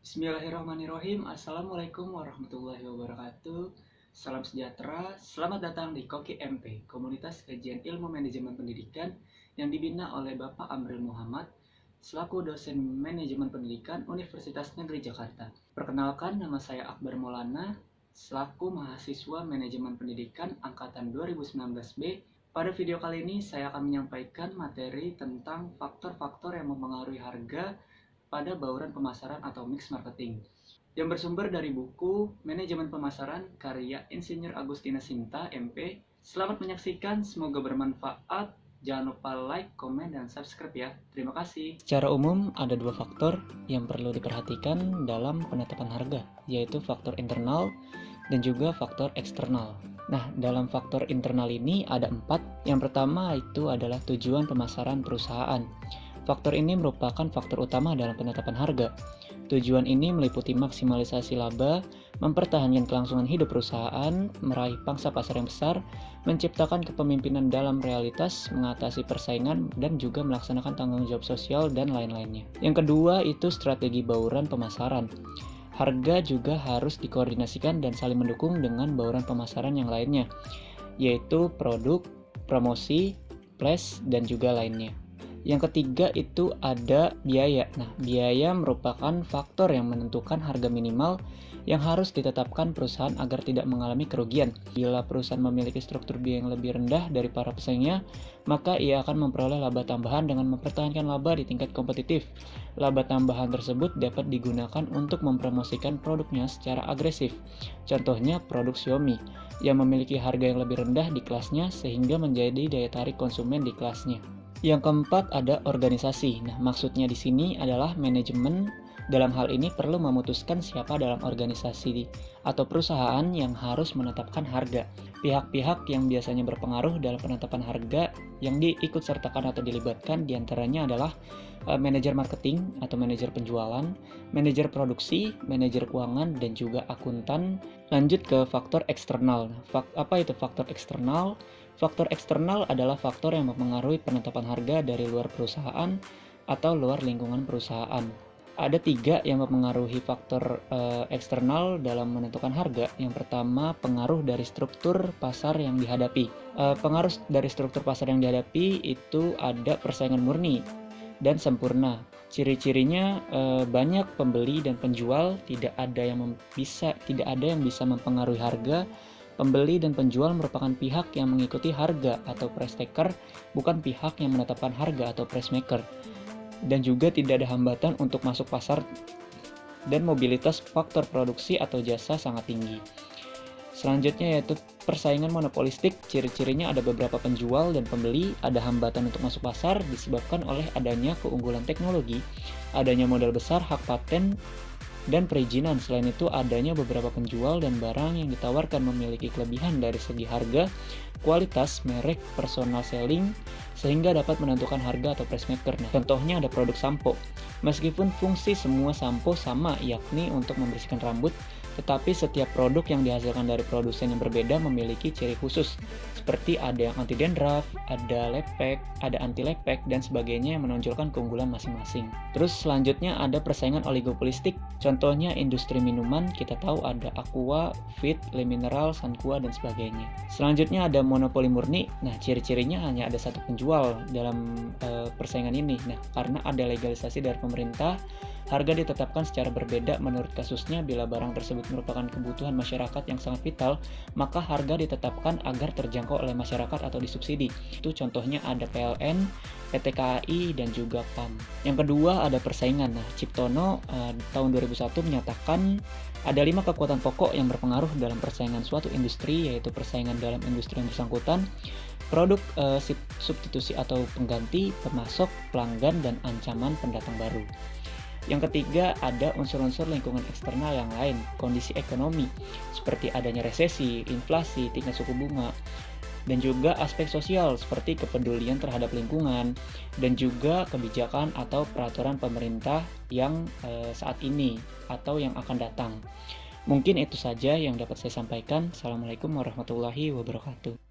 Bismillahirrahmanirrahim. Assalamualaikum warahmatullahi wabarakatuh. Salam sejahtera. Selamat datang di Koki MP, Komunitas Kajian Ilmu Manajemen Pendidikan yang dibina oleh Bapak Amril Muhammad selaku dosen Manajemen Pendidikan Universitas Negeri Jakarta. Perkenalkan, nama saya Akbar Maulana selaku mahasiswa Manajemen Pendidikan angkatan 2019B. Pada video kali ini saya akan menyampaikan materi tentang faktor-faktor yang mempengaruhi harga pada bauran pemasaran atau mix marketing yang bersumber dari buku Manajemen Pemasaran karya Insinyur Agustinus Sinta, MP. Selamat menyaksikan, semoga bermanfaat. Jangan lupa like, komen, dan subscribe ya. Terima kasih. Secara umum, ada dua faktor yang perlu diperhatikan dalam penetapan harga, yaitu faktor internal dan juga faktor eksternal. Nah, dalam faktor internal ini ada 4. Yang pertama itu adalah tujuan pemasaran perusahaan. Faktor ini merupakan faktor utama dalam penetapan harga. Tujuan ini meliputi maksimalisasi laba, mempertahankan kelangsungan hidup perusahaan, meraih pangsa pasar yang besar, menciptakan kepemimpinan dalam realitas, mengatasi persaingan, dan juga melaksanakan tanggung jawab sosial dan lain-lainnya. Yang kedua itu strategi bauran pemasaran. Harga juga harus dikoordinasikan dan saling mendukung dengan bauran pemasaran yang lainnya, yaitu produk, promosi, flash, dan juga lainnya. Yang ketiga itu ada biaya. Nah, biaya merupakan faktor yang menentukan harga minimal yang harus ditetapkan perusahaan agar tidak mengalami kerugian. Bila perusahaan memiliki struktur biaya yang lebih rendah dari para pesaingnya, maka ia akan memperoleh laba tambahan dengan mempertahankan laba di tingkat kompetitif. Laba tambahan tersebut dapat digunakan untuk mempromosikan produknya secara agresif. Contohnya produk Xiaomi yang memiliki harga yang lebih rendah di kelasnya sehingga menjadi daya tarik konsumen di kelasnya. Yang keempat ada organisasi. Nah, maksudnya di sini adalah manajemen dalam hal ini perlu memutuskan siapa dalam organisasi atau perusahaan yang harus menetapkan harga. Pihak-pihak yang biasanya berpengaruh dalam penetapan harga yang diikut sertakan atau dilibatkan diantaranya adalah manajer marketing atau manajer penjualan, manajer produksi, manajer keuangan, dan juga akuntan. Lanjut ke faktor eksternal. Apa itu faktor eksternal? Faktor eksternal adalah faktor yang mempengaruhi penetapan harga dari luar perusahaan atau luar lingkungan perusahaan. Ada 3 yang mempengaruhi faktor eksternal dalam menentukan harga. Yang pertama, pengaruh dari struktur pasar yang dihadapi. Pengaruh dari struktur pasar yang dihadapi itu ada persaingan murni dan sempurna. Ciri-cirinya banyak pembeli dan penjual, tidak ada yang bisa mempengaruhi harga. Pembeli dan penjual merupakan pihak yang mengikuti harga atau price taker, bukan pihak yang menetapkan harga atau price maker. Dan juga tidak ada hambatan untuk masuk pasar dan mobilitas faktor produksi atau jasa sangat tinggi. Selanjutnya yaitu persaingan monopolistik. Ciri-cirinya ada beberapa penjual dan pembeli, ada hambatan untuk masuk pasar disebabkan oleh adanya keunggulan teknologi, adanya modal besar, hak paten, dan perizinan. Selain itu adanya beberapa penjual dan barang yang ditawarkan memiliki kelebihan dari segi harga, kualitas, merek, personal selling, sehingga dapat menentukan harga atau price maker. Nah, contohnya ada produk sampo. Meskipun fungsi semua sampo sama, yakni untuk membersihkan rambut, tetapi setiap produk yang dihasilkan dari produsen yang berbeda memiliki ciri khusus, seperti ada yang anti dandruff, ada lepek, ada anti lepek, dan sebagainya yang menonjolkan keunggulan masing-masing. Terus selanjutnya ada persaingan oligopolistik. Contohnya industri minuman, kita tahu ada Aqua, Fit, Le Mineral, Sanqua, dan sebagainya. Selanjutnya ada monopoli murni. Nah, ciri-cirinya hanya ada satu penjual dalam persaingan ini. Nah, karena ada legalisasi dari pemerintah, harga ditetapkan secara berbeda menurut kasusnya. Bila barang tersebut merupakan kebutuhan masyarakat yang sangat vital, maka harga ditetapkan agar terjangkau oleh masyarakat atau disubsidi. Itu contohnya ada PLN, PT KAI, dan juga PAM. Yang kedua ada persaingan. Nah, Ciptono tahun 2001 menyatakan ada 5 kekuatan pokok yang berpengaruh dalam persaingan suatu industri, yaitu persaingan dalam industri yang bersangkutan, produk substitusi atau pengganti, pemasok, pelanggan, dan ancaman pendatang baru. Yang ketiga ada unsur-unsur lingkungan eksternal yang lain, kondisi ekonomi, seperti adanya resesi, inflasi, tingkat suku bunga, dan juga aspek sosial seperti kepedulian terhadap lingkungan, dan juga kebijakan atau peraturan pemerintah yang saat ini atau yang akan datang. Mungkin itu saja yang dapat saya sampaikan. Assalamualaikum warahmatullahi wabarakatuh.